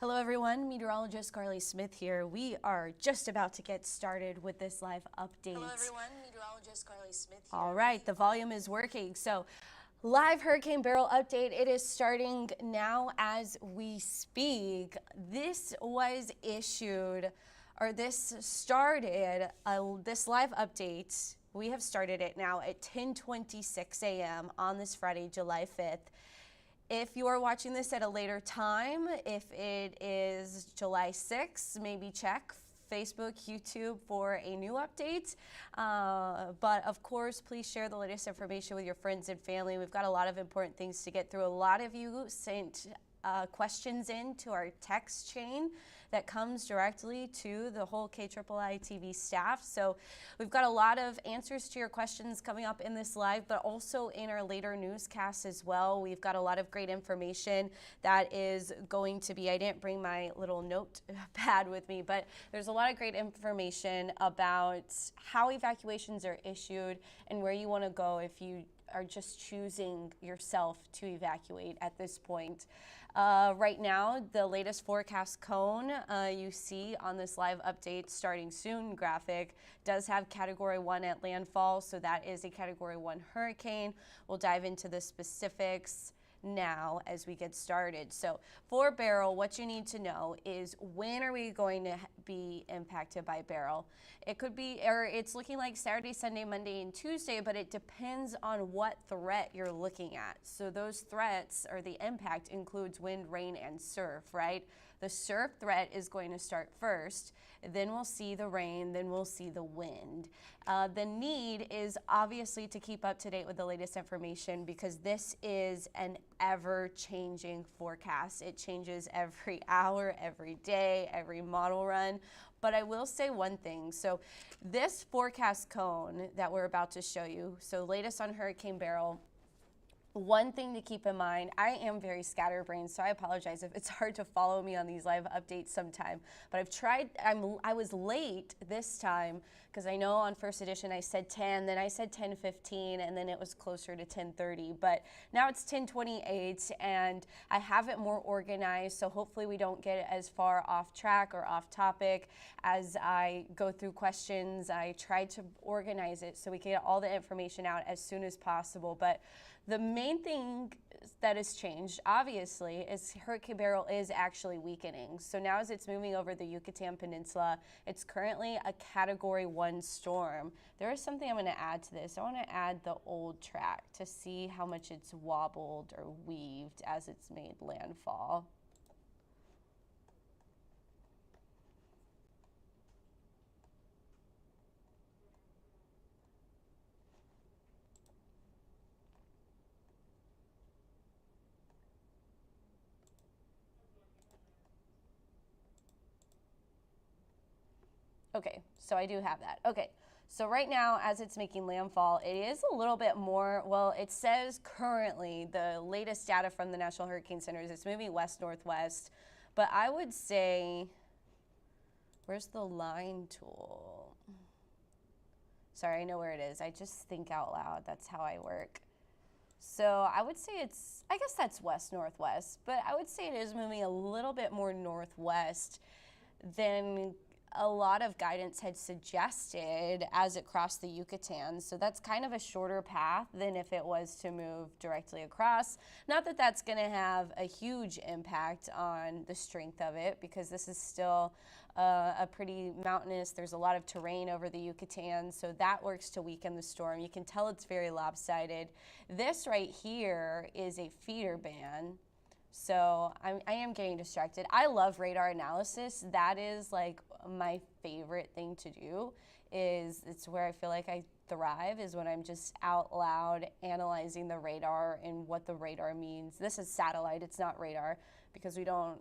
Hello everyone, Meteorologist Carly Smith here. We are just about to get started with this live update. Hello everyone, Meteorologist Carly Smith here. All right, the volume is working. So, live Hurricane Beryl update. It is starting now as we speak. This was issued, or this started, this live update. We have started it now at 10:26 a.m. on this Friday, July 5th. If you are watching this at a later time, if it is July 6th, maybe check Facebook, YouTube for a new update. But of course, please share the latest information with your friends and family. We've got a lot of important things to get through. A lot of you sent questions in to our text chain that comes directly to the whole KIII TV staff. So we've got a lot of answers to your questions coming up in this live, but also in our later newscasts as well. We've got a lot of great information that is going to be, I didn't bring my little notepad with me, but there's a lot of great information about how evacuations are issued and where you want to go if you are just choosing yourself to evacuate at this point. Right now, the latest forecast cone you see on this live update starting soon graphic does have Category 1 at landfall, so that is a Category 1 hurricane. We'll dive into the specifics now as we get started. So for Beryl, what you need to know is when are we going to be impacted by Beryl? It could be, or it's looking like Saturday, Sunday, Monday, and Tuesday, but it depends on what threat you're looking at. So those threats or the impact includes wind, rain, and surf, right? The surf threat is going to start first, then we'll see the rain, then we'll see the wind. The need is obviously to keep up to date with the latest information because this is an ever-changing forecast. It changes every hour, every day, every model run. But I will say one thing. So this forecast cone that we're about to show you, so latest on Hurricane Beryl, one thing to keep in mind, I am very scatterbrained, so I apologize if it's hard to follow me on these live updates sometime. But I've tried, I was late this time because I know on first edition I said 10, then I said 10:15, and then it was closer to 10:30. But now it's 10:28, and I have it more organized, so hopefully we don't get as far off track or off topic as I go through questions. I tried to organize it so we can get all the information out as soon as possible. But the main thing that has changed, obviously, is Hurricane Beryl is actually weakening. So now as it's moving over the Yucatan Peninsula, it's currently a Category 1 storm. There is something I'm going to add to this. I want to add the old track to see how much it's wobbled or weaved as it's made landfall. Okay, so I do have that. Okay, so right now as it's making landfall, it is a little bit more, well, it says currently the latest data from the National Hurricane Center is it's moving west-northwest, but I would say, where's the line tool? Sorry, I know where it is. I just think out loud. That's how I work. So I would say it's, I guess that's west-northwest, but I would say it is moving a little bit more northwest than a lot of guidance had suggested as it crossed the Yucatan. So that's kind of a shorter path than if it was to move directly across. Not that that's going to have a huge impact on the strength of it because this is still a pretty mountainous, there's a lot of terrain over the Yucatan, so that works to weaken the storm. You can tell it's very lopsided. This right here is a feeder band. So I am getting distracted. I love radar analysis. That is like my favorite thing to do. It's where I feel like I thrive is when I'm just out loud analyzing the radar and what the radar means. This is satellite, it's not radar because we don't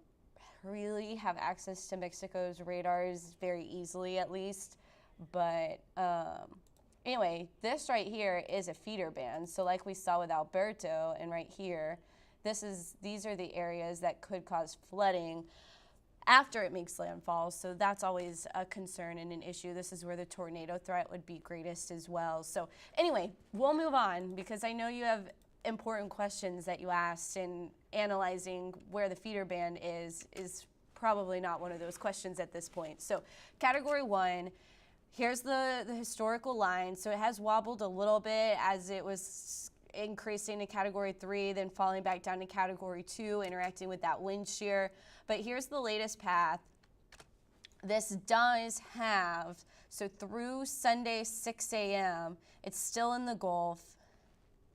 really have access to Mexico's radars very easily at least. But anyway, this right here is a feeder band. So like we saw with Alberto and right here, these are the areas that could cause flooding after it makes landfall. So that's always a concern and an issue. This is where the tornado threat would be greatest as well. So anyway, we'll move on because I know you have important questions that you asked, and analyzing where the feeder band is probably not one of those questions at this point. So Category 1, here's the historical line. So it has wobbled a little bit as it was increasing to Category 3, then falling back down to Category 2, interacting with that wind shear. But here's the latest path. This does have, so through Sunday 6 a.m., it's still in the Gulf,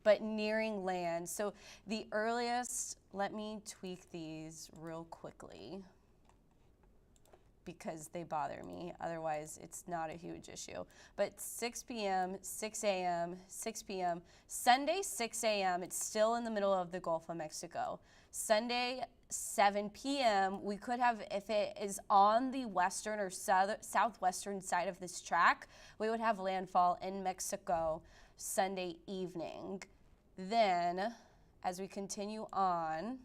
but nearing land. So the earliest, let me tweak these real quickly because they bother me. Otherwise, it's not a huge issue. But 6 p.m., 6 a.m., 6 p.m., Sunday 6 a.m., it's still in the middle of the Gulf of Mexico. Sunday 7 p.m., we could have, if it is on the western or southwestern side of this track, we would have landfall in Mexico Sunday evening. Then, as we continue on,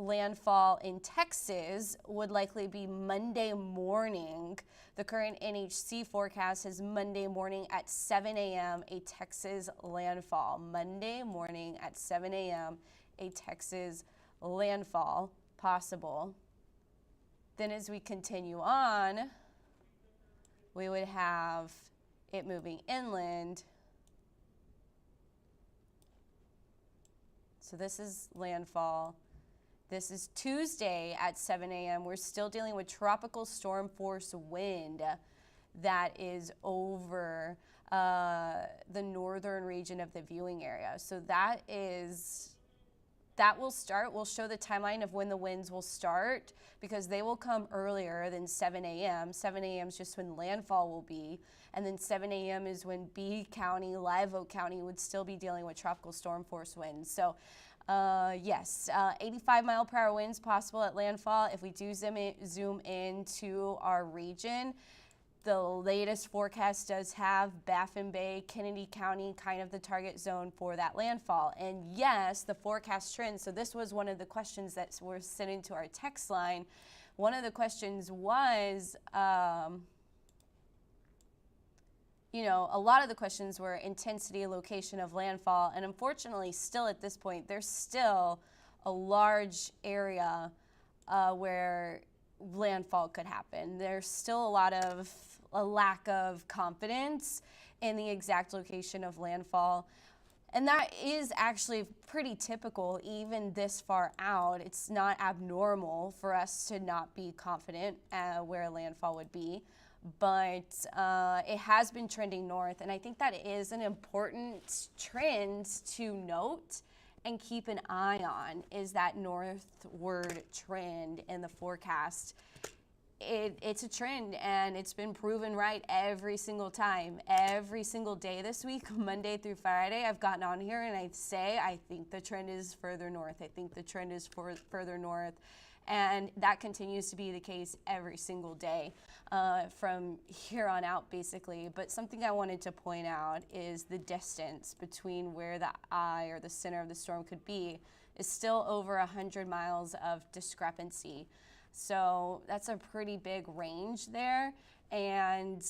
landfall in Texas would likely be Monday morning. The current NHC forecast is Monday morning at 7 a.m., a Texas landfall. Monday morning at 7 a.m., a Texas landfall possible. Then as we continue on, we would have it moving inland. So this is landfall. This is Tuesday at 7 a.m. We're still dealing with tropical storm force wind that is over the northern region of the viewing area. So that will start. We'll show the timeline of when the winds will start because they will come earlier than 7 a.m. 7 a.m. is just when landfall will be. And then 7 a.m. is when B County, Live Oak County would still be dealing with tropical storm force winds. So yes, 85 mile per hour winds possible at landfall. If we do zoom into our region, the latest forecast does have Baffin Bay, Kennedy County, kind of the target zone for that landfall. And yes, the forecast trend, so this was one of the questions that were sent into our text line. One of the questions was, you know, a lot of the questions were intensity, location of landfall, and unfortunately still at this point, there's still a large area where landfall could happen. There's still a lack of confidence in the exact location of landfall. And that is actually pretty typical even this far out. It's not abnormal for us to not be confident where landfall would be. But it has been trending north, and I think that is an important trend to note and keep an eye on, is that northward trend in the forecast. It's a trend, and it's been proven right every single time. Every single day this week, Monday through Friday, I've gotten on here and I say, I think the trend is further north. I think the trend is further north. And that continues to be the case every single day from here on out, basically. But something I wanted to point out is the distance between where the eye or the center of the storm could be is still over 100 miles of discrepancy. So that's a pretty big range there. And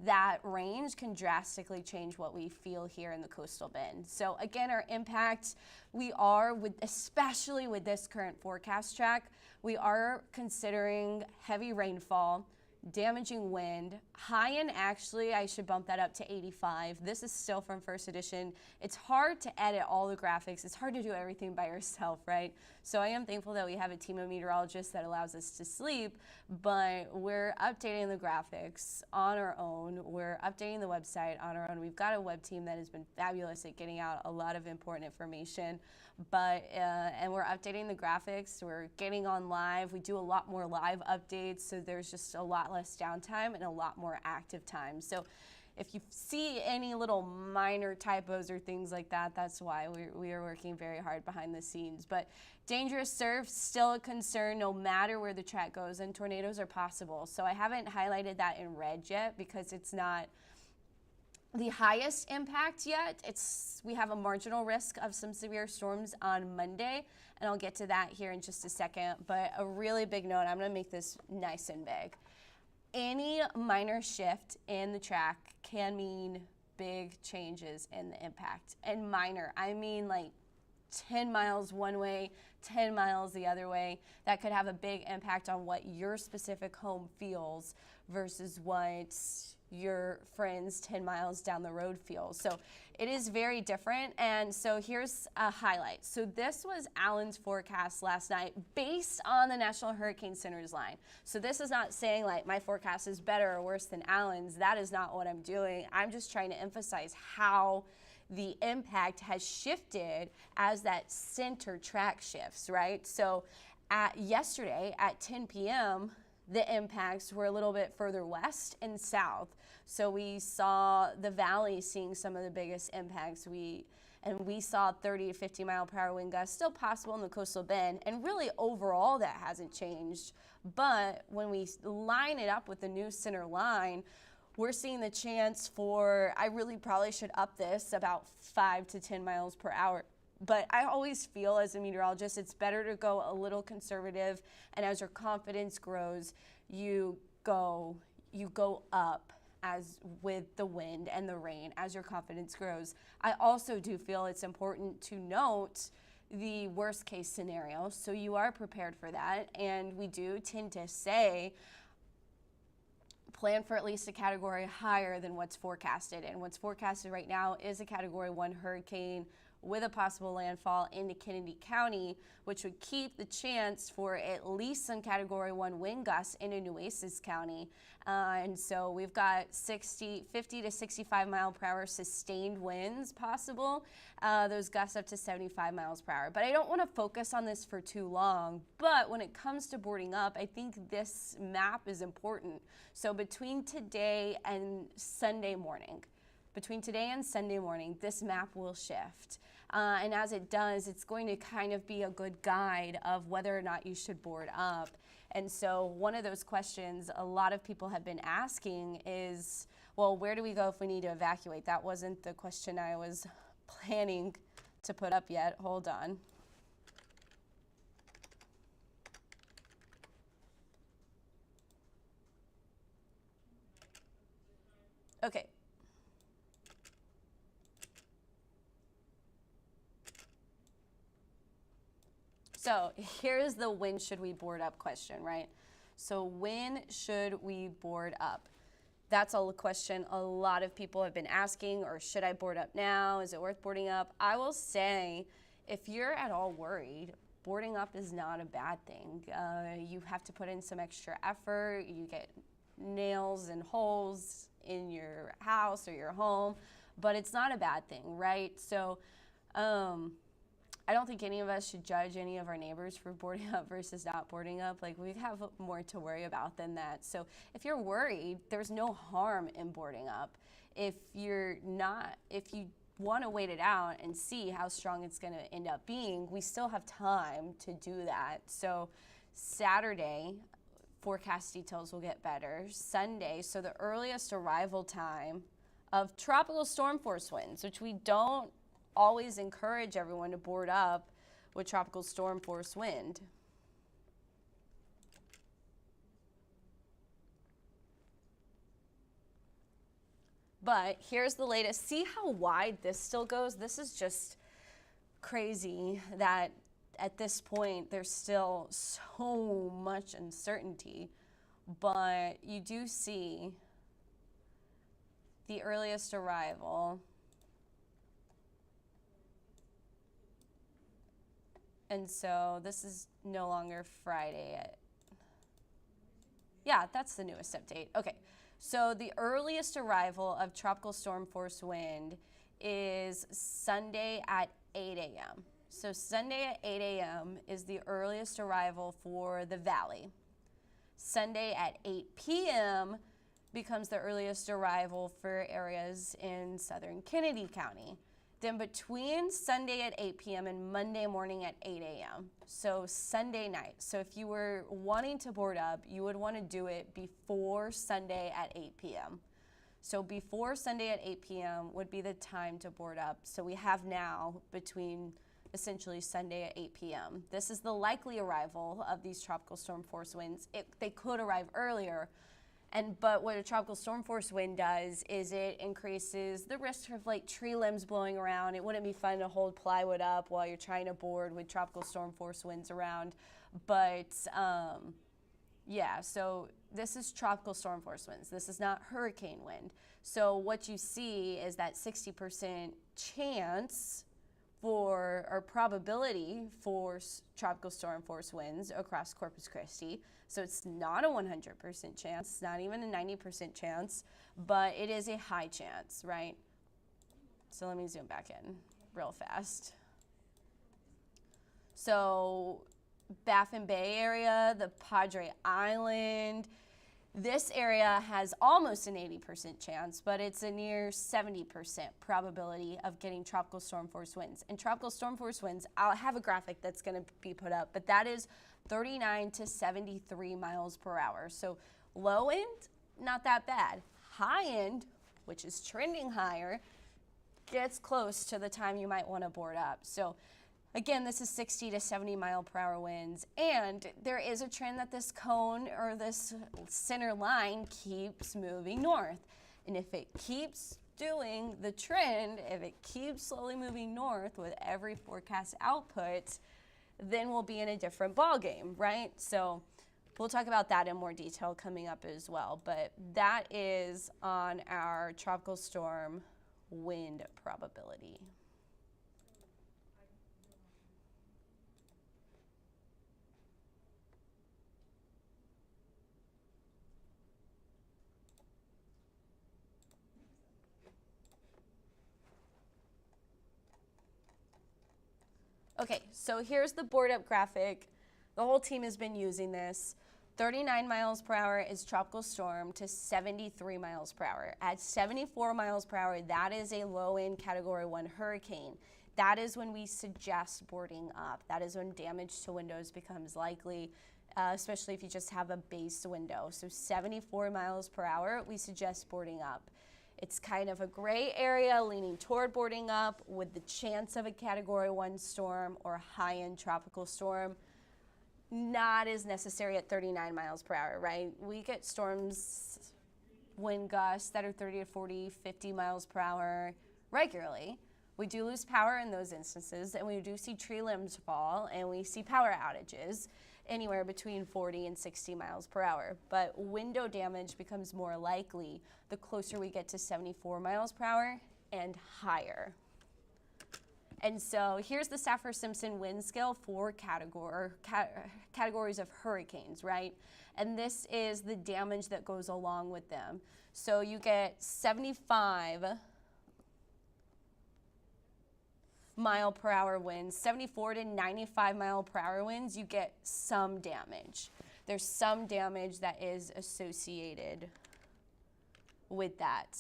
that range can drastically change what we feel here in the coastal bend. So again, our impact, we are, especially with this current forecast track, we are considering heavy rainfall, damaging wind, high end, actually, I should bump that up to 85. This is still from first edition. It's hard to edit all the graphics. It's hard to do everything by yourself, right? So I am thankful that we have a team of meteorologists that allows us to sleep, but we're updating the graphics on our own. We're updating the website on our own. We've got a web team that has been fabulous at getting out a lot of important information, but and we're updating the graphics. We're getting on live. We do a lot more live updates, so there's just a lot less downtime and a lot more active time. So if you see any little minor typos or things like that, that's why we are working very hard behind the scenes. But dangerous surf, still a concern no matter where the track goes, and tornadoes are possible. So I haven't highlighted that in red yet because it's not the highest impact yet. We have a marginal risk of some severe storms on Monday, and I'll get to that here in just a second. But a really big note, I'm gonna make this nice and big. Any minor shift in the track can mean big changes in the impact. And minor, I mean like 10 miles one way, 10 miles the other way, that could have a big impact on what your specific home feels versus what your friends 10 miles down the road feels. So it is very different. And so here's a highlight. So this was Alan's forecast last night based on the National Hurricane Center's line. So this is not saying like my forecast is better or worse than Alan's. That is not what I'm doing. I'm just trying to emphasize how the impact has shifted as that center track shifts, right? So yesterday at 10 p.m., the impacts were a little bit further west and south. So we saw the valley seeing some of the biggest impacts. We saw 30 to 50 mile per hour wind gusts, still possible in the coastal bend. And really overall that hasn't changed. But when we line it up with the new center line, we're seeing the chance for, I really probably should up this about 5 to 10 miles per hour. But I always feel as a meteorologist, it's better to go a little conservative. And as your confidence grows, you go up as with the wind and the rain as your confidence grows. I also do feel it's important to note the worst case scenario. So you are prepared for that. And we do tend to say, plan for at least a category higher than what's forecasted. And what's forecasted right now is a Category 1 hurricane with a possible landfall into Kennedy County, which would keep the chance for at least some Category 1 wind gusts into Nueces County. And so we've got 50 to 65 mile per hour sustained winds possible, those gusts up to 75 miles per hour. But I don't want to focus on this for too long. But when it comes to boarding up, I think this map is important. So between today and Sunday morning, this map will shift. And as it does, it's going to kind of be a good guide of whether or not you should board up. And so one of those questions a lot of people have been asking is, well, where do we go if we need to evacuate? That wasn't the question I was planning to put up yet. Hold on. Okay. So here's the when should we board up question, right? So when should we board up? That's a question a lot of people have been asking, or should I board up now? Is it worth boarding up? I will say, if you're at all worried, boarding up is not a bad thing. You have to put in some extra effort. You get nails and holes in your house or your home, but it's not a bad thing, right? So, I don't think any of us should judge any of our neighbors for boarding up versus not boarding up. Like, we have more to worry about than that. So if you're worried, there's no harm in boarding up. If you want to wait it out and see how strong it's going to end up being, we still have time to do that. So Saturday, forecast details will get better. Sunday, so the earliest arrival time of tropical storm force winds, which we don't always encourage everyone to board up with tropical storm force wind. But here's the latest. See how wide this still goes? This is just crazy that at this point there's still so much uncertainty. But you do see the earliest arrival. And so this is no longer Friday. Yeah, that's the newest update. Okay, so the earliest arrival of tropical storm force wind is Sunday at 8 a.m. So Sunday at 8 a.m. is the earliest arrival for the valley. Sunday at 8 p.m. becomes the earliest arrival for areas in southern Kennedy County. Then between Sunday at 8 p.m. and Monday morning at 8 a.m., so Sunday night. So if you were wanting to board up, you would want to do it before Sunday at 8 p.m. So before Sunday at 8 p.m. would be the time to board up. So we have now between essentially Sunday at 8 p.m. This is the likely arrival of these tropical storm force winds. They could arrive earlier. But what a tropical storm force wind does is it increases the risk of like tree limbs blowing around. It wouldn't be fun to hold plywood up while you're trying to board with tropical storm force winds around. But yeah, so this is tropical storm force winds. This is not hurricane wind. So what you see is that 60% chance for, or probability for tropical storm force winds across Corpus Christi. So it's not a 100% chance, it's not even a 90% chance, but it is a high chance, right? So let me zoom back in real fast. So Baffin Bay area, the Padre Island, this area has almost an 80% chance, but it's a near 70% probability of getting tropical storm force winds. And tropical storm force winds, I'll have a graphic that's going to be put up, but that is 39 to 73 miles per hour. So low end, not that bad. High end, which is trending higher, gets close to the time you might want to board up. So again, this is 60 to 70 mile per hour winds, and there is a trend that this cone or this center line keeps moving north. And if it keeps doing the trend, if it keeps slowly moving north with every forecast output, then we'll be in a different ball game, right? So we'll talk about that in more detail coming up as well. But that is on our tropical storm wind probability. Okay, so here's the board up graphic. The whole team has been using this. 39 miles per hour is tropical storm to 73 miles per hour. At 74 miles per hour, that is a low end category 1 hurricane. That is when we suggest boarding up. That is when damage to windows becomes likely, especially if you just have a base window. So 74 miles per hour, we suggest boarding up. It's kind of a gray area leaning toward boarding up with the chance of a category 1 storm or a high-end tropical storm. Not as necessary at 39 miles per hour, right? We get storms, wind gusts that are 30 to 40, 50 miles per hour regularly. We do lose power in those instances, and we do see tree limbs fall, and we see power outages anywhere between 40 and 60 miles per hour. But window damage becomes more likely the closer we get to 74 miles per hour and higher. And so here's the Saffir-Simpson wind scale for categories of hurricanes, right? And this is the damage that goes along with them. So you get 75 mile per hour winds, 74 to 95 mile per hour winds, you get some damage. There's some damage that is associated with that.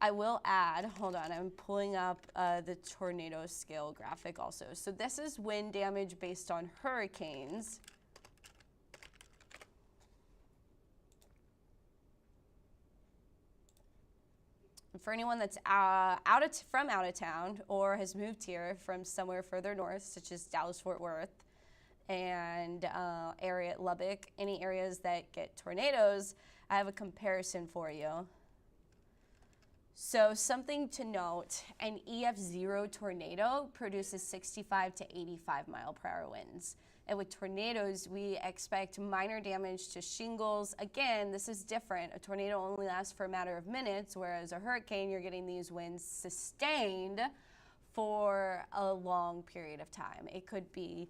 I will add, hold on, I'm pulling up the tornado scale graphic also. So this is wind damage based on hurricanes. For anyone that's from out of town or has moved here from somewhere further north, such as Dallas-Fort Worth and area Lubbock, any areas that get tornadoes, I have a comparison for you. So something to note, an EF0 tornado produces 65 to 85 mile per hour winds. And with tornadoes, we expect minor damage to shingles. Again, this is different. A tornado only lasts for a matter of minutes, whereas a hurricane, you're getting these winds sustained for a long period of time. It could be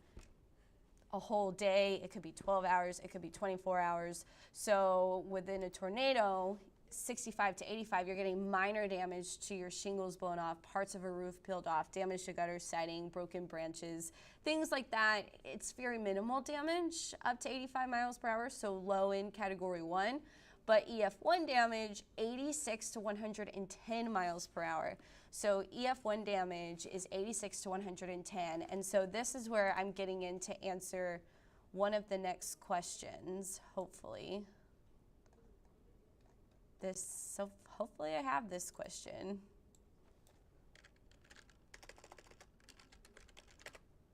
a whole day, it could be 12 hours, it could be 24 hours. So within a tornado, 65 to 85, you're getting minor damage to your shingles blown off, parts of a roof peeled off, damage to gutter siding, broken branches, things like that. It's very minimal damage up to 85 miles per hour, so low in category 1. But EF1 damage, 86 to 110 miles per hour. So EF1 damage is 86 to 110. And so this is where I'm getting in to answer one of the next questions, hopefully. So hopefully I have this question.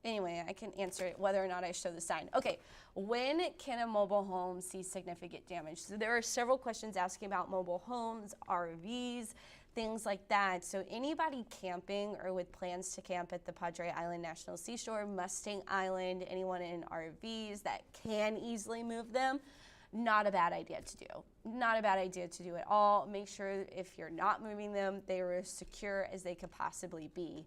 Anyway, I can answer it whether or not I show the sign. Okay, when can a mobile home see significant damage? So there are several questions asking about mobile homes, RVs, things like that. So anybody camping or with plans to camp at the Padre Island National Seashore, Mustang Island, anyone in RVs that can easily move them, not a bad idea to do. Not a bad idea to do at all. Make sure if you're not moving them, they are as secure as they could possibly be.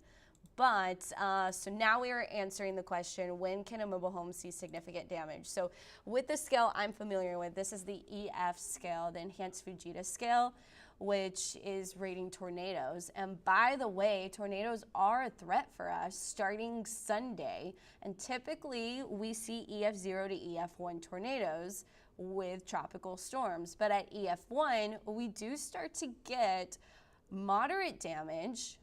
But, so now we are answering the question, when can a mobile home see significant damage? So with the scale I'm familiar with, this is the EF scale, the Enhanced Fujita scale, which is rating tornadoes. And by the way, tornadoes are a threat for us starting Sunday. And typically we see EF0 to EF1 tornadoes with tropical storms. But at EF1, we do start to get moderate damage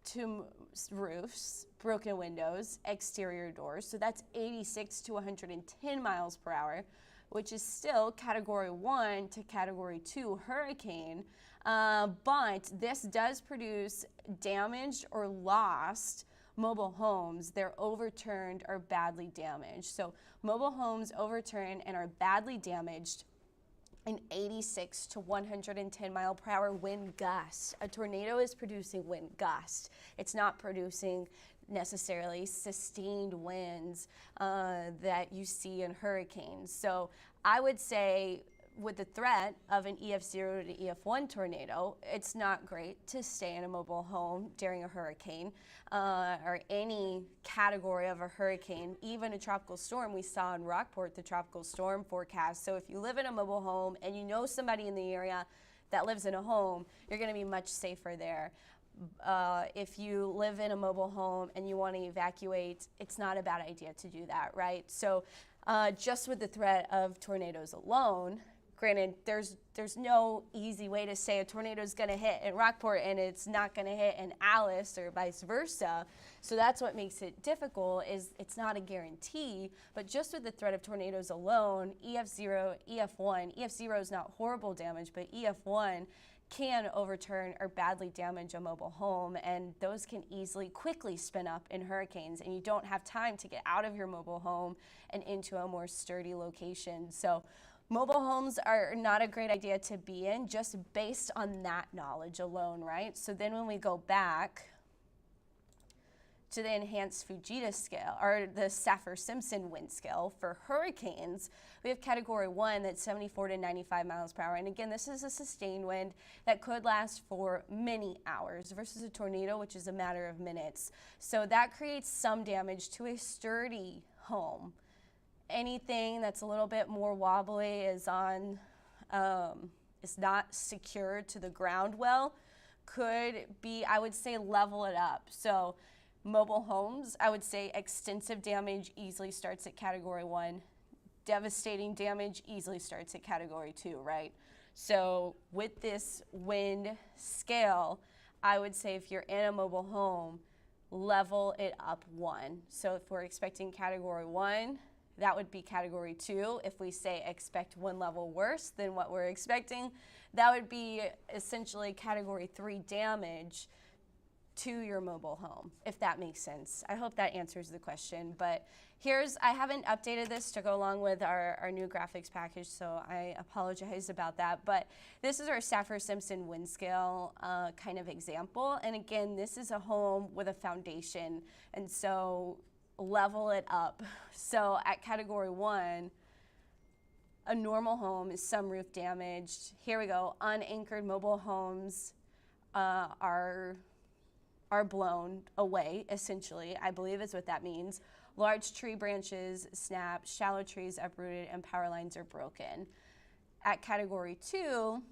to roofs, broken windows, exterior doors. So that's 86 to 110 miles per hour, which is still category 1 to category 2 hurricane. But this does produce damaged or lost mobile homes. They're overturned or badly damaged. So mobile homes overturned and are badly damaged an 86 to 110 mile per hour wind gust. A tornado is producing wind gust. It's not producing necessarily sustained winds that you see in hurricanes. So I would say with the threat of an EF0 to EF1 tornado, it's not great to stay in a mobile home during a hurricane or any category of a hurricane, even a tropical storm. We saw in Rockport the tropical storm forecast. So if you live in a mobile home and you know somebody in the area that lives in a home, you're going to be much safer there. If you live in a mobile home and you want to evacuate, it's not a bad idea to do that, right? So just with the threat of tornadoes alone, granted, there's no easy way to say a tornado is going to hit in Rockport and it's not going to hit in Alice or vice versa. So that's what makes it difficult, is it's not a guarantee. But just with the threat of tornadoes alone, EF0, EF1, EF0 is not horrible damage, but EF1 can overturn or badly damage a mobile home, and those can easily, quickly spin up in hurricanes, and you don't have time to get out of your mobile home and into a more sturdy location. So mobile homes are not a great idea to be in just based on that knowledge alone, right? So then when we go back to the Enhanced Fujita scale, or the Saffir-Simpson wind scale for hurricanes, we have category 1 that's 74 to 95 miles per hour. And again, this is a sustained wind that could last for many hours versus a tornado, which is a matter of minutes. So that creates some damage to a sturdy home. Anything that's a little bit more wobbly is not secured to the ground well, could be, I would say, level it up. So mobile homes, I would say extensive damage easily starts at category 1. Devastating damage easily starts at category 2, right? So with this wind scale, I would say if you're in a mobile home, level it up 1. So if we're expecting category 1, that would be category 2. If we say expect one level worse than what we're expecting, that would be essentially category 3 damage to your mobile home, if that makes sense. I hope that answers the question. But I haven't updated this to go along with our new graphics package, so I apologize about that. But this is our Saffir-Simpson wind scale kind of example. And again, this is a home with a foundation, and so level it up. So at category 1, a normal home is some roof damaged. Here we go. Unanchored mobile homes are blown away, essentially, I believe is what that means. Large tree branches snap, shallow trees uprooted, and power lines are broken. At category 2,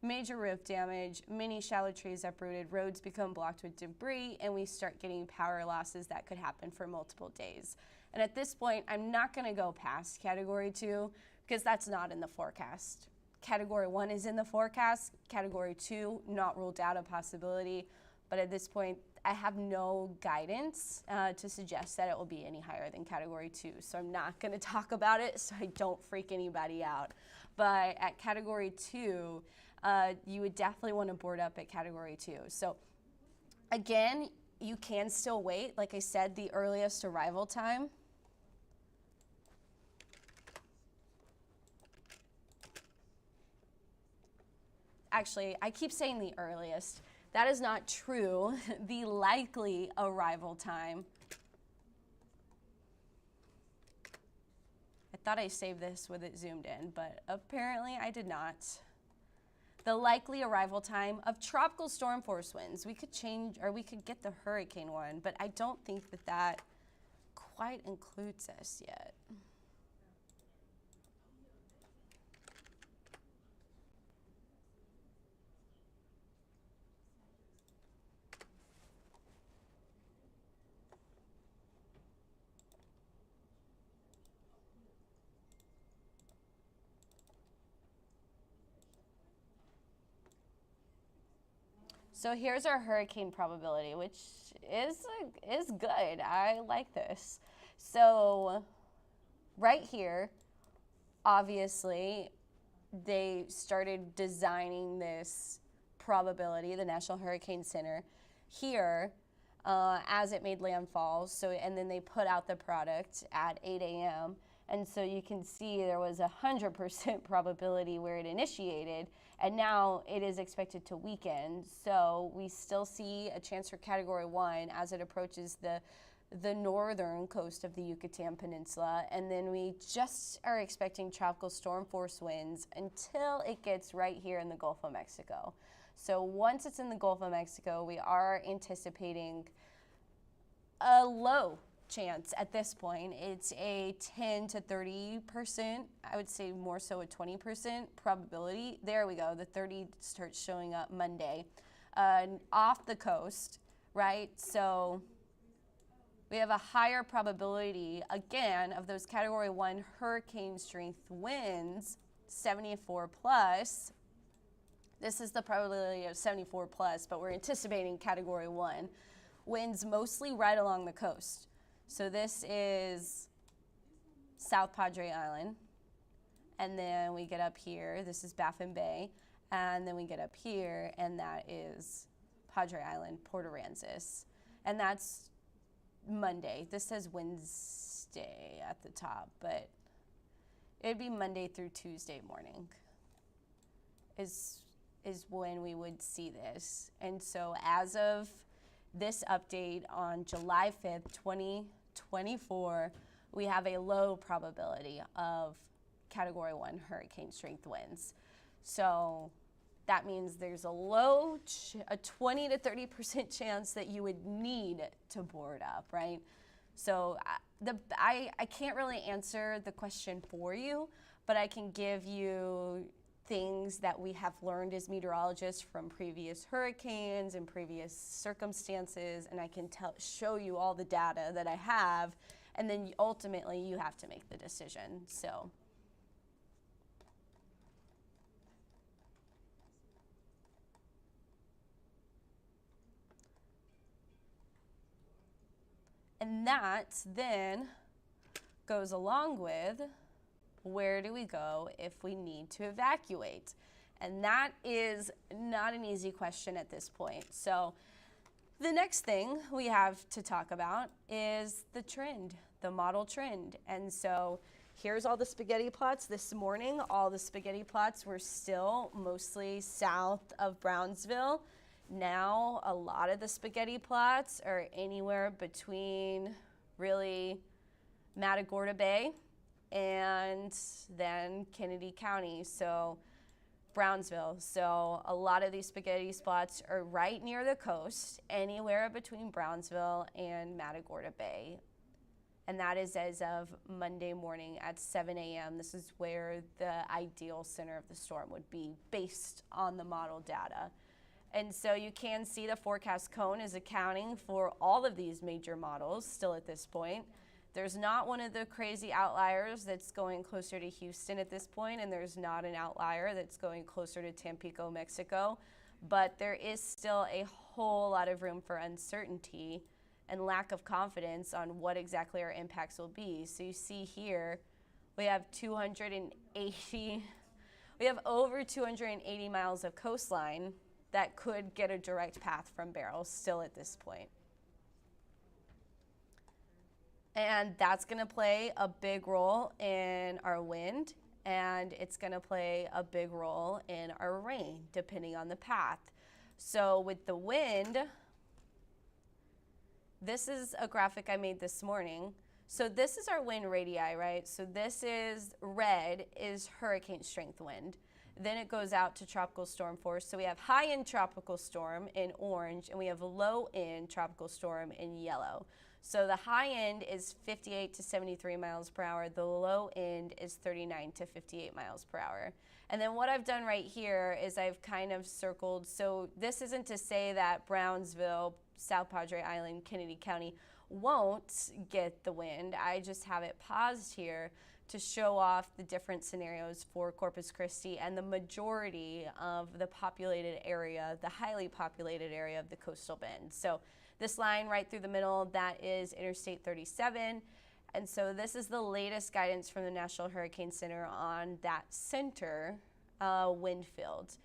major roof damage, many shallow trees uprooted, roads become blocked with debris, and we start getting power losses that could happen for multiple days. And at this point, I'm not going to go past category 2 because that's not in the forecast. Category 1 is in the forecast. Category 2, not ruled out a possibility. But at this point, I have no guidance to suggest that it will be any higher than category 2. So I'm not going to talk about it so I don't freak anybody out. But at category 2, you would definitely want to board up at category 2. So again, you can still wait. Like I said, the earliest arrival time. Actually, I keep saying the earliest. That is not true. The likely arrival time. I thought I saved this with it zoomed in, but apparently I did not. The likely arrival time of tropical storm force winds. We could change, or we could get the hurricane one, but I don't think that that quite includes us yet. So here's our hurricane probability, which is good. I like this. So right here, obviously, they started designing this probability, the National Hurricane Center, here as it made landfall. So, and then they put out the product at 8 a.m. And so you can see there was 100% probability where it initiated, and now it is expected to weaken. So we still see a chance for Category 1 as it approaches the northern coast of the Yucatan Peninsula, and then we just are expecting tropical storm force winds until it gets right here in the Gulf of Mexico. So once it's in the Gulf of Mexico, we are anticipating a low chance at this point. It's a 10 to 30%, I would say more so a 20% probability. There we go, the 30 starts showing up Monday off the coast, right? So we have a higher probability, again, of those Category 1 hurricane strength winds, 74 plus. This is the probability of 74 plus, but we're anticipating Category 1 winds mostly right along the coast. So this is South Padre Island, and then we get up here, this is Baffin Bay, and then we get up here, and that is Padre Island, Port Aransas, and that's Monday. This says Wednesday at the top, but it'd be Monday through Tuesday morning is when we would see this. And so as of this update on July 5th, 2024, we have a low probability of Category 1 hurricane strength winds. So that means there's a 20 to 30% chance that you would need to board up, right? So I can't really answer the question for you, but I can give you things that we have learned as meteorologists from previous hurricanes and previous circumstances, and I can show you all the data that I have, and then ultimately you have to make the decision. So and that then goes along with, where do we go if we need to evacuate? And that is not an easy question at this point. So the next thing we have to talk about is the trend, the model trend. And so here's all the spaghetti plots this morning. All the spaghetti plots were still mostly south of Brownsville. Now a lot of the spaghetti plots are anywhere between really Matagorda Bay and then Kennedy County, so Brownsville. So a lot of these spaghetti spots are right near the coast, anywhere between Brownsville and Matagorda Bay. And that is as of Monday morning at 7 a.m. This is where the ideal center of the storm would be based on the model data. And so you can see the forecast cone is accounting for all of these major models still at this point. There's not one of the crazy outliers that's going closer to Houston at this point, and there's not an outlier that's going closer to Tampico, Mexico, but there is still a whole lot of room for uncertainty and lack of confidence on what exactly our impacts will be. So you see here, we have over 280 miles of coastline that could get a direct path from Beryl still at this point. And that's going to play a big role in our wind, and it's going to play a big role in our rain, depending on the path. So with the wind, this is a graphic I made this morning. So this is our wind radii, right? So this is red is hurricane strength wind. Then it goes out to tropical storm force. So we have high end tropical storm in orange, and we have low end tropical storm in yellow. So the high end is 58 to 73 miles per hour. The low end is 39 to 58 miles per hour. And then what I've done right here is I've kind of circled. So this isn't to say that Brownsville, South Padre Island, Kennedy County won't get the wind. I just have it paused here to show off the different scenarios for Corpus Christi and the majority of the populated area, the highly populated area of the coastal bend. So this line right through the middle, that is Interstate 37. And so this is the latest guidance from the National Hurricane Center on that center wind field.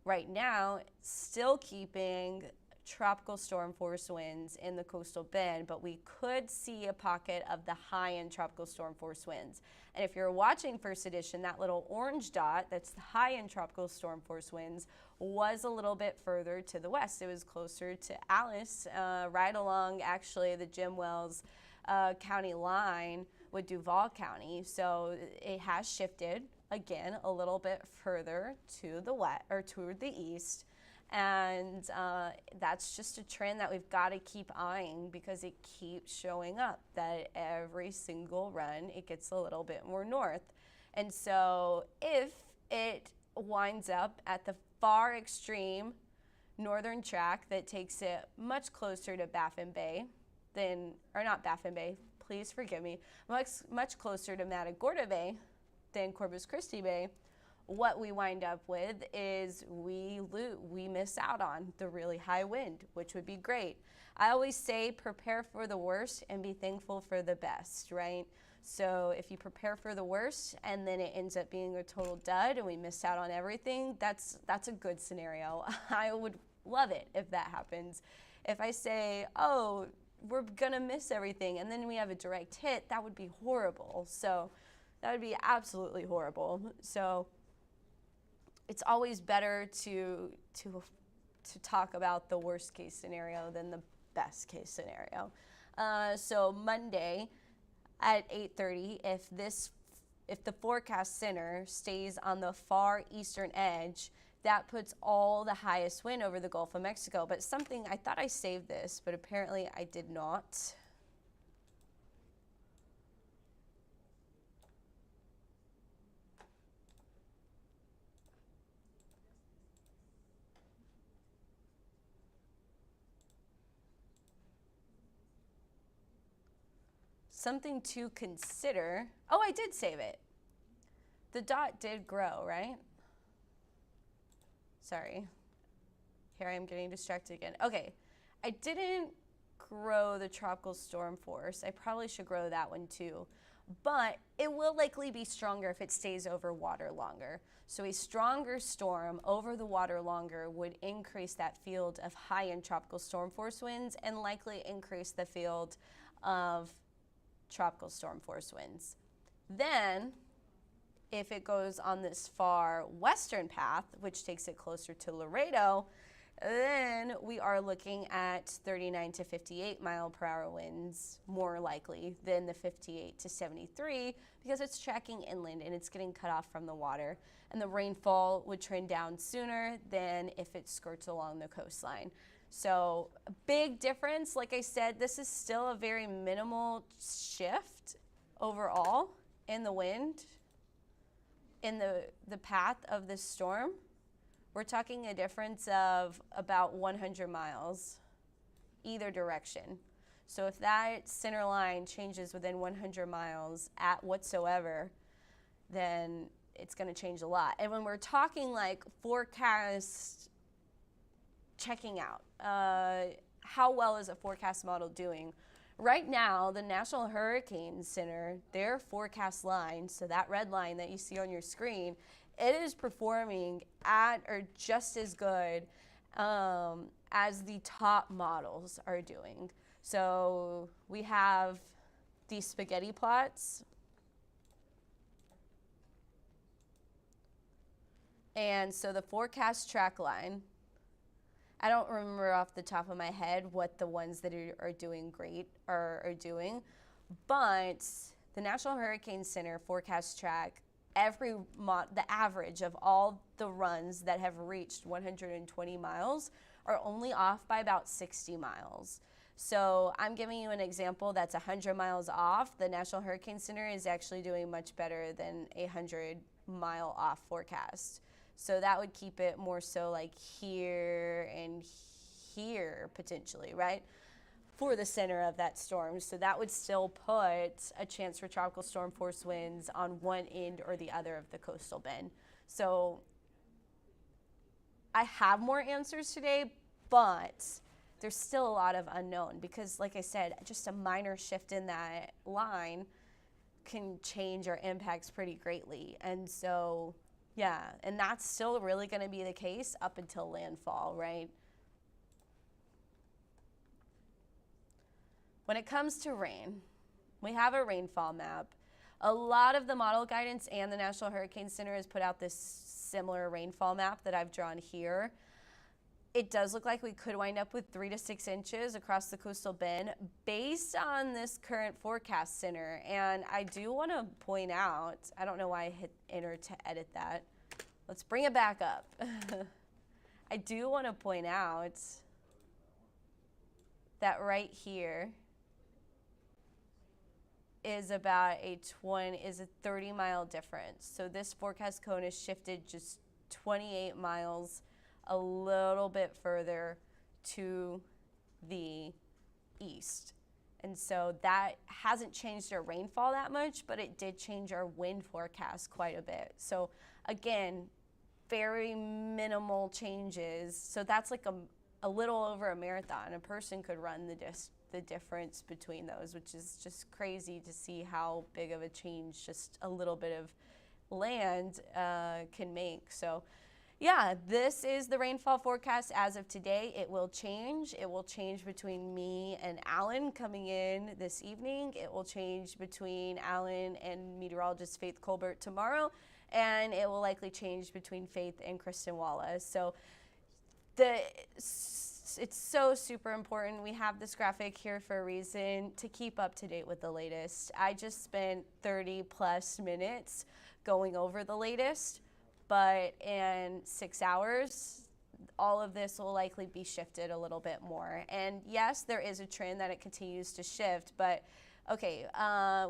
Right now, still keeping tropical storm force winds in the coastal bend, but we could see a pocket of the high-end tropical storm force winds. And if you're watching First Edition, that little orange dot, that's the high-end tropical storm force winds, was a little bit further to the west. It was closer to Alice, right along actually the Jim Wells county line with Duval County. So it has shifted again a little bit further to the west or toward the east. And that's just a trend that we've got to keep eyeing because it keeps showing up that every single run it gets a little bit more north. And so if it winds up at the far extreme northern track that takes it much closer to Baffin Bay than, or not Baffin Bay, please forgive me, much closer to Matagorda Bay than Corpus Christi Bay, what we wind up with is we miss out on the really high wind, which would be great. I always say prepare for the worst and be thankful for the best, right? So if you prepare for the worst and then it ends up being a total dud and we miss out on everything, that's a good scenario. I would love it if that happens. If I say, oh, we're gonna miss everything and then we have a direct hit, that would be horrible. So that would be absolutely horrible. So it's always better to talk about the worst case scenario than the best case scenario. So Monday at 8:30, if the forecast center stays on the far eastern edge, that puts all the highest wind over the Gulf of Mexico. But something, I thought I saved this, but apparently I did not. Something to consider. Oh, I did save it. The dot did grow, right? Sorry. Here I am getting distracted again. Okay, I didn't grow the tropical storm force. I probably should grow that one too. But it will likely be stronger if it stays over water longer. So a stronger storm over the water longer would increase that field of high-end tropical storm force winds and likely increase the field of tropical storm force winds. Then, if it goes on this far western path, which takes it closer to Laredo, then we are looking at 39 to 58 mile per hour winds more likely than the 58 to 73 because it's tracking inland and it's getting cut off from the water. And the rainfall would trend down sooner than if it skirts along the coastline. So a big difference. Like I said, this is still a very minimal shift overall in the wind, in the path of this storm. We're talking a difference of about 100 miles either direction. So if that center line changes within 100 miles at whatsoever, then it's going to change a lot. And when we're talking like forecast checking out, how well is a forecast model doing? Right now, the National Hurricane Center, their forecast line, so that red line that you see on your screen, it is performing at or just as good as the top models are doing. So we have these spaghetti plots. And so the forecast track line, I don't remember off the top of my head what the ones that are doing great are doing, but the National Hurricane Center forecast track, the average of all the runs that have reached 120 miles are only off by about 60 miles. So I'm giving you an example that's 100 miles off. The National Hurricane Center is actually doing much better than a 100-mile off forecast. So that would keep it more so like here and here potentially, right? For the center of that storm. So that would still put a chance for tropical storm force winds on one end or the other of the coastal bend. So I have more answers today, but there's still a lot of unknown because, like I said, just a minor shift in that line can change our impacts pretty greatly. And so, yeah, and that's still really going to be the case up until landfall, right? When it comes to rain, we have a rainfall map. A lot of the model guidance and the National Hurricane Center has put out this similar rainfall map that I've drawn here. It does look like we could wind up with 3 to 6 inches across the coastal bend based on this current forecast center. And I do want to point out, I don't know why I hit enter to edit that. Let's bring it back up. I do want to point out that right here is about a 30-mile difference. So this forecast cone is shifted just 28 miles a little bit further to the east. And so that hasn't changed our rainfall that much, but it did change our wind forecast quite a bit. So again, very minimal changes. So that's like a little over a marathon. A person could run the difference between those, which is just crazy to see how big of a change just a little bit of land can make. So yeah, this is the rainfall forecast as of today. It will change. It will change between me and Alan coming in this evening. It will change between Alan and meteorologist Faith Colbert tomorrow. And it will likely change between Faith and Kristen Wallace. So it's so super important. We have this graphic here for a reason, to keep up to date with the latest. I just spent 30 plus minutes going over the latest, but in 6 hours, all of this will likely be shifted a little bit more. And yes, there is a trend that it continues to shift, but okay,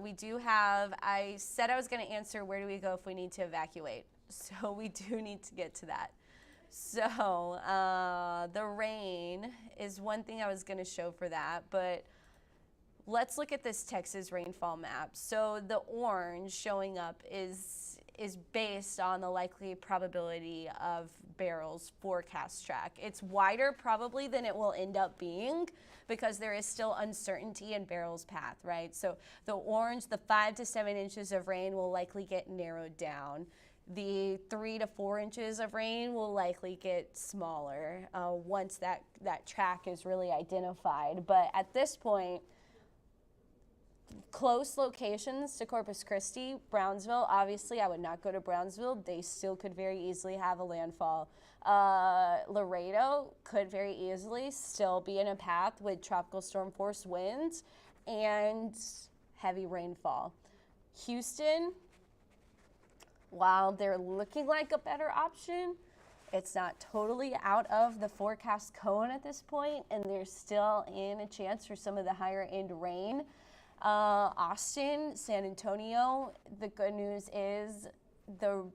we do have, I said I was going to answer where do we go if we need to evacuate. So we do need to get to that. So the rain is one thing I was going to show for that, but let's look at this Texas rainfall map. So the orange showing up is based on the likely probability of Beryl's forecast track. It's wider probably than it will end up being because there is still uncertainty in Beryl's path, right? So the orange, the 5 to 7 inches of rain will likely get narrowed down. The 3 to 4 inches of rain will likely get smaller once that track is really identified. But at this point, close locations to Corpus Christi, Brownsville, obviously I would not go to Brownsville. They still could very easily have a landfall. Laredo could very easily still be in a path with tropical storm force winds and heavy rainfall. Houston, while they're looking like a better option, it's not totally out of the forecast cone at this point, and there's still in a chance for some of the higher end rain. Austin, San Antonio, the good news is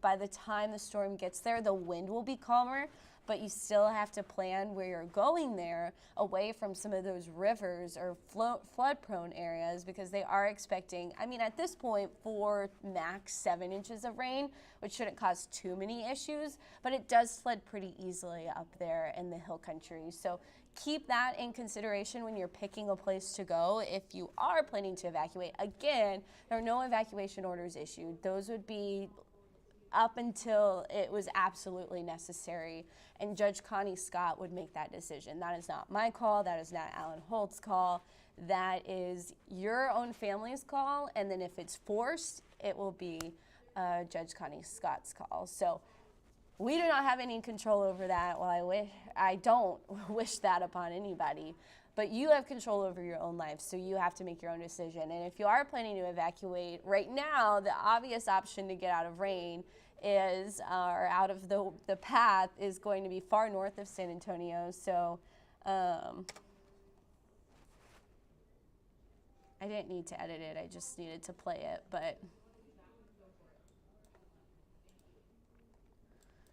by the time the storm gets there, the wind will be calmer, but you still have to plan where you're going there away from some of those rivers or flood-prone areas because they are expecting, I mean, at this point, for max 7 inches of rain, which shouldn't cause too many issues, but it does flood pretty easily up there in the hill country. So keep that in consideration when you're picking a place to go if you are planning to evacuate. Again, there are no evacuation orders issued. Those would be up until it was absolutely necessary, and Judge Connie Scott would make that decision. That is not my call. That is not Alan Holt's call. that is your own family's call, and then if it's forced, it will be Judge Connie Scott's call. So we do not have any control over that. Well, I don't wish that upon anybody, but you have control over your own life, so you have to make your own decision. And if you are planning to evacuate, right now, the obvious option to get out of rain is, or out of the path, is going to be far north of San Antonio. So I didn't need to edit it, I just needed to play it, but.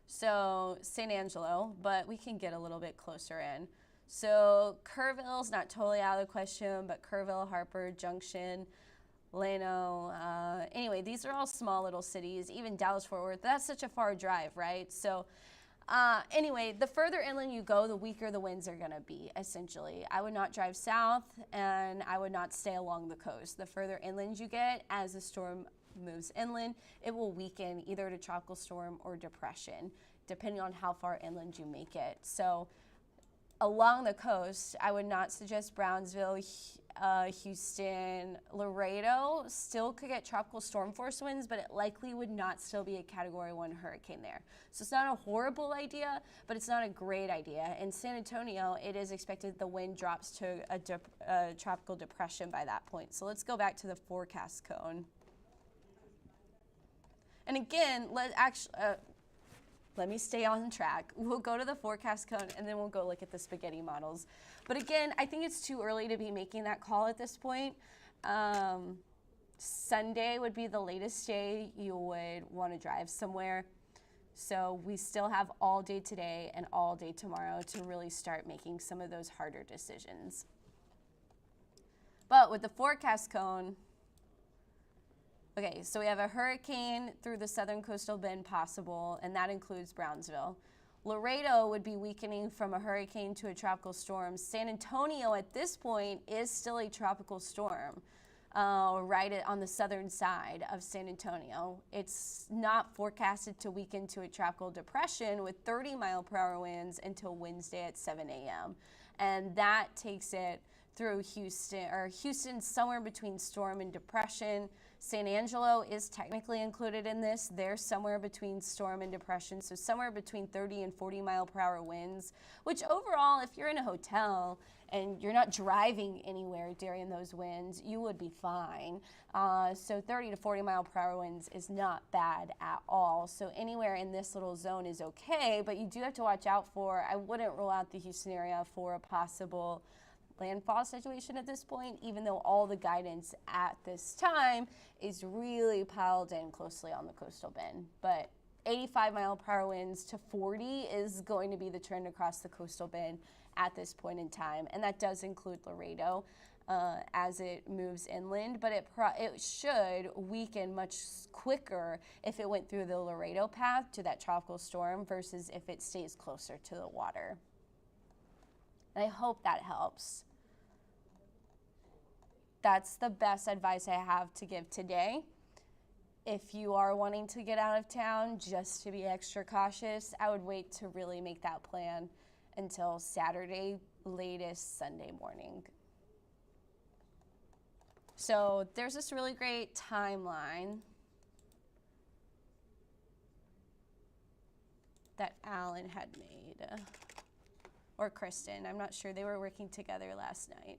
So San Angelo, but we can get a little bit closer in. So Kerrville's not totally out of the question, but Kerrville, Harper, Junction, Llano. Anyway, these are all small little cities. Even Dallas-Fort Worth, that's such a far drive, right? So anyway, the further inland you go, the weaker the winds are going to be, essentially. I would not drive south, and I would not stay along the coast. The further inland you get, as the storm moves inland, it will weaken either to tropical storm or depression, depending on how far inland you make it. So along the coast, I would not suggest Brownsville, Houston, Laredo still could get tropical storm force winds, but it likely would not still be a Category 1 hurricane there. So it's not a horrible idea, but it's not a great idea. In San Antonio, it is expected the wind drops to a tropical depression by that point. So let's go back to the forecast cone. And again, let me stay on track. We'll go to the forecast cone, and then we'll go look at the spaghetti models. But again, I think it's too early to be making that call at this point. Sunday would be the latest day you would want to drive somewhere. So we still have all day today and all day tomorrow to really start making some of those harder decisions. But with the forecast cone, okay, so we have a hurricane through the southern coastal bend possible, and that includes Brownsville. Laredo would be weakening from a hurricane to a tropical storm. San Antonio at this point is still a tropical storm, right on the southern side of San Antonio. It's not forecasted to weaken to a tropical depression with 30-mile-per-hour winds until Wednesday at 7 a.m. And that takes it through Houston somewhere between storm and depression. San Angelo is technically included in this. They're somewhere between storm and depression, so somewhere between 30 and 40-mile-per-hour winds, which overall, if you're in a hotel and you're not driving anywhere during those winds, you would be fine. So 30 to 40-mile-per-hour winds is not bad at all. So anywhere in this little zone is okay, but you do have to watch out for, I wouldn't rule out the Houston area for a possible landfall situation at this point, even though all the guidance at this time is really piled in closely on the coastal bend. But 85-mile-per-hour winds to 40 is going to be the trend across the coastal bend at this point in time, and that does include Laredo as it moves inland, but it should weaken much quicker if it went through the Laredo path to that tropical storm versus if it stays closer to the water. And I hope that helps. That's the best advice I have to give today. If you are wanting to get out of town, just to be extra cautious, I would wait to really make that plan until Saturday, latest Sunday morning. So there's this really great timeline that Alan had made. Or Kristen, I'm not sure. They were working together last night.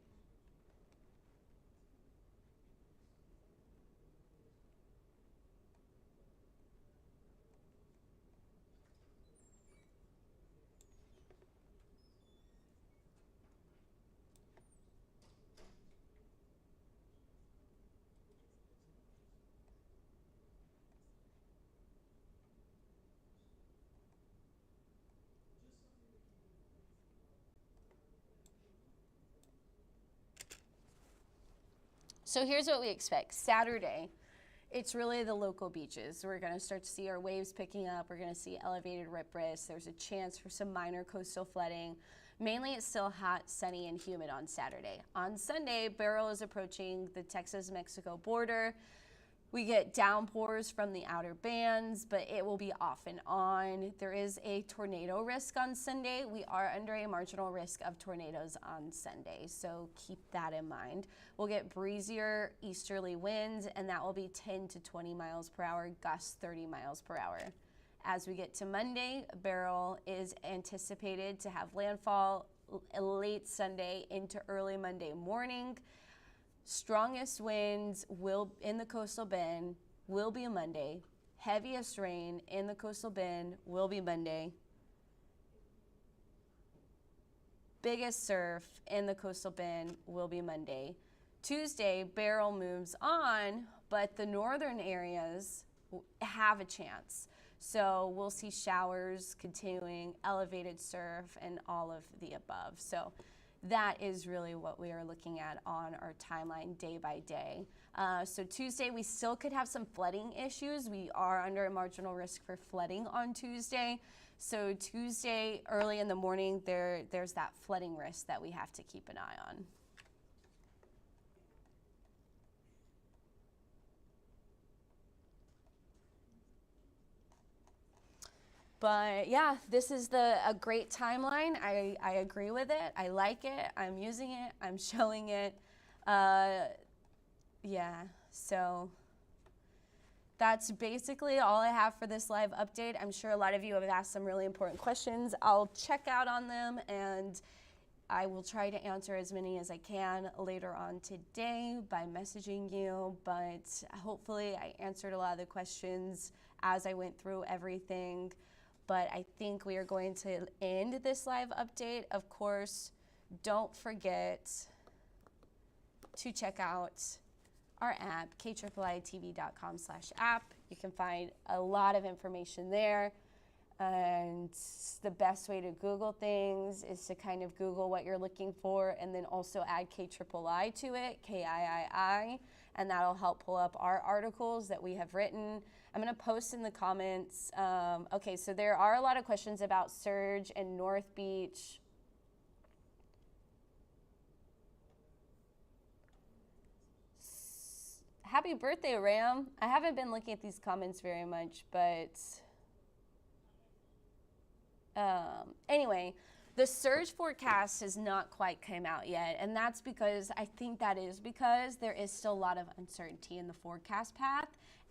So here's what we expect. Saturday, it's really the local beaches. We're going to start to see our waves picking up. We're going to see elevated rip risks. There's a chance for some minor coastal flooding. Mainly it's still hot, sunny, and humid on Saturday. On Sunday, Beryl is approaching the Texas-Mexico border. We get downpours from the outer bands, but it will be off and on. There is a tornado risk on Sunday. We are under a marginal risk of tornadoes on Sunday, so keep that in mind. We'll get breezier easterly winds, and that will be 10 to 20 miles per hour, gusts 30 miles per hour. As we get to Monday, Beryl is anticipated to have landfall late Sunday into early Monday morning. Strongest winds in the coastal bend will be Monday. Heaviest rain in the coastal bend will be Monday. Biggest surf in the coastal bend will be Monday. Tuesday, Beryl moves on, but the northern areas have a chance. So we'll see showers continuing, elevated surf, and all of the above. So that is really what we are looking at on our timeline day by day. So Tuesday, we still could have some flooding issues. We are under a marginal risk for flooding on Tuesday. So Tuesday, early in the morning, there's that flooding risk that we have to keep an eye on. But yeah, this is a great timeline. I agree with it. I like it. I'm using it. I'm showing it. Yeah, so that's basically all I have for this live update. I'm sure a lot of you have asked some really important questions. I'll check out on them, and I will try to answer as many as I can later on today by messaging you. But hopefully I answered a lot of the questions as I went through everything. But I think we are going to end this live update. Of course, don't forget to check out our app, KIIITV.com/app. You can find a lot of information there. And the best way to Google things is to kind of Google what you're looking for and then also add KIII to it, KIII, and that'll help pull up our articles that we have written. I'm going to post in the comments. Okay, so there are a lot of questions about surge and North Beach. Happy birthday, Ram. I haven't been looking at these comments very much, but anyway, the surge forecast has not quite come out yet, and that's because I think that is because there is still a lot of uncertainty in the forecast path,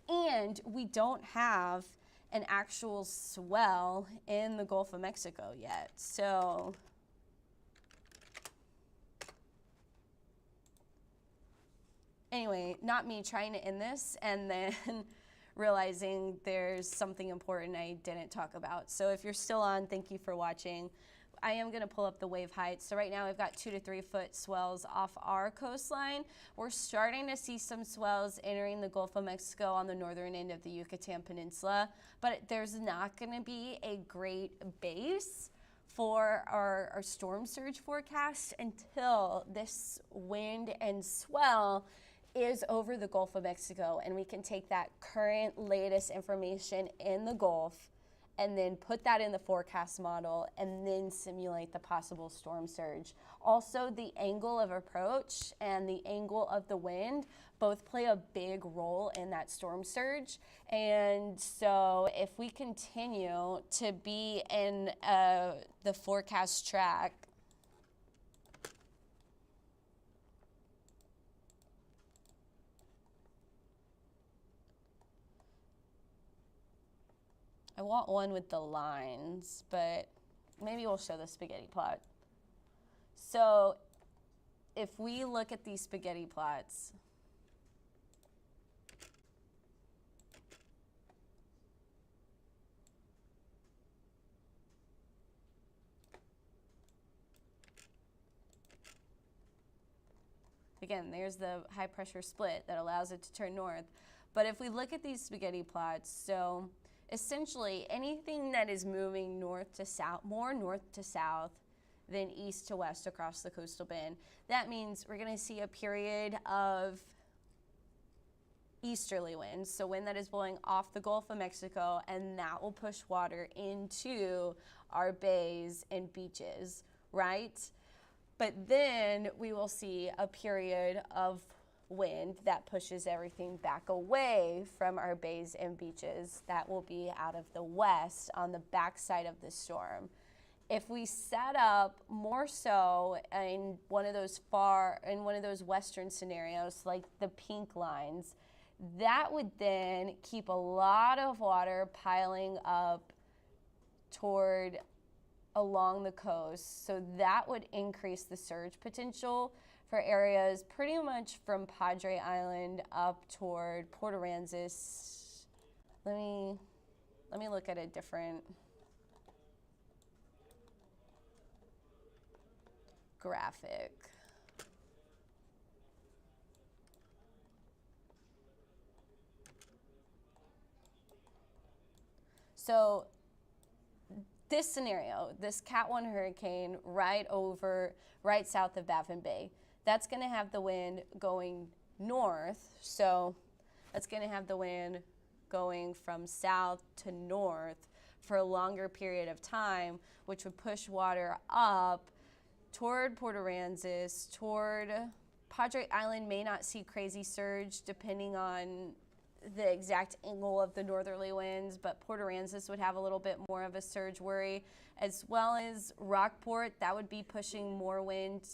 and we don't have an actual swell in the Gulf of Mexico yet. So anyway, not me trying to end this and then realizing there's something important I didn't talk about. So if you're still on, thank you for watching. I am going to pull up the wave heights. So right now we've got 2 to 3 foot swells off our coastline. We're starting to see some swells entering the Gulf of Mexico on the northern end of the Yucatan Peninsula, but there's not going to be a great base for our storm surge forecast until this wind and swell is over the Gulf of Mexico, and we can take that current latest information in the Gulf and then put that in the forecast model and then simulate the possible storm surge. Also, the angle of approach and the angle of the wind both play a big role in that storm surge. And so if we continue to be in the forecast track, I want one with the lines, but maybe we'll show the spaghetti plot. So if we look at these spaghetti plots, again, there's the high pressure split that allows it to turn north. But if we look at these spaghetti plots, so essentially anything that is moving north to south, more north to south than east to west across the coastal bend, that means we're going to see a period of easterly winds, so wind that is blowing off the Gulf of Mexico, and that will push water into our bays and beaches, right? But then we will see a period of wind that pushes everything back away from our bays and beaches. That will be out of the west on the backside of the storm. If we set up more so in one of those western scenarios, like the pink lines, that would then keep a lot of water piling up along the coast. So that would increase the surge potential for areas pretty much from Padre Island up toward Port Aransas. Let me look at a different graphic. So this scenario, this Cat 1 hurricane right south of Baffin Bay, that's going to have the wind going north. So that's going to have the wind going from south to north for a longer period of time, which would push water up toward Port Aransas, toward Padre Island. May not see crazy surge depending on the exact angle of the northerly winds, but Port Aransas would have a little bit more of a surge worry, as well as Rockport. That would be pushing more wind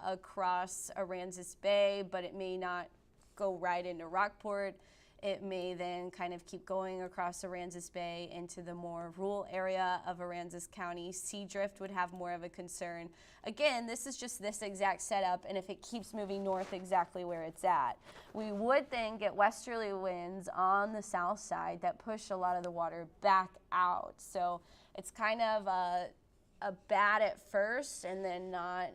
across Aransas Bay, but it may not go right into Rockport. It may then kind of keep going across Aransas Bay into the more rural area of Aransas County. Sea drift would have more of a concern. Again, this is just this exact setup, and if it keeps moving north exactly where it's at, we would then get westerly winds on the south side that push a lot of the water back out. So it's kind of a bad at first and then not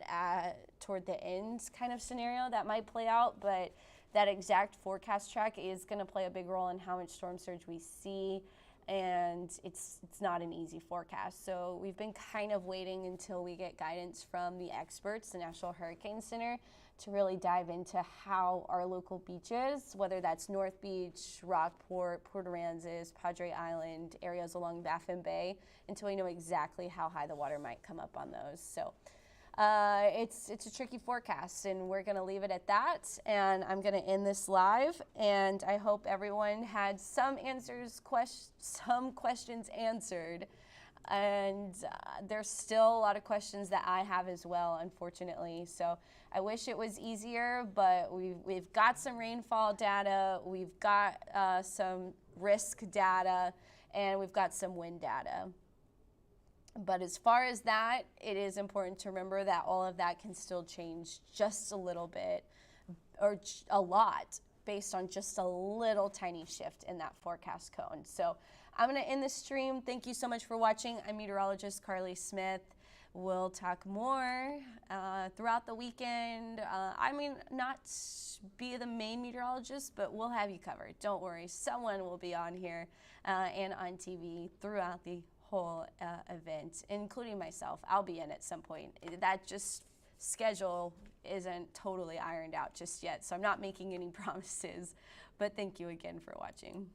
toward the end kind of scenario that might play out, but that exact forecast track is going to play a big role in how much storm surge we see, and it's not an easy forecast. So we've been kind of waiting until we get guidance from the experts, the National Hurricane Center, to really dive into how our local beaches, whether that's North Beach, Rockport, Port Aransas, Padre Island, areas along Baffin Bay, until we know exactly how high the water might come up on those. So it's a tricky forecast, and we're going to leave it at that, and I'm going to end this live, and I hope everyone had some questions answered, and there's still a lot of questions that I have as well, unfortunately. So I wish it was easier, but we've got some rainfall data, we've got some risk data, and we've got some wind data. But as far as that, it is important to remember that all of that can still change just a little bit or a lot based on just a little tiny shift in that forecast cone. So I'm going to end the stream. Thank you so much for watching. I'm meteorologist Carly Smith. We'll talk more throughout the weekend. I mean, not be the main meteorologist, but we'll have you covered. Don't worry. Someone will be on here and on TV throughout the whole event, including myself. I'll be in at some point. That just schedule isn't totally ironed out just yet, so I'm not making any promises, but thank you again for watching.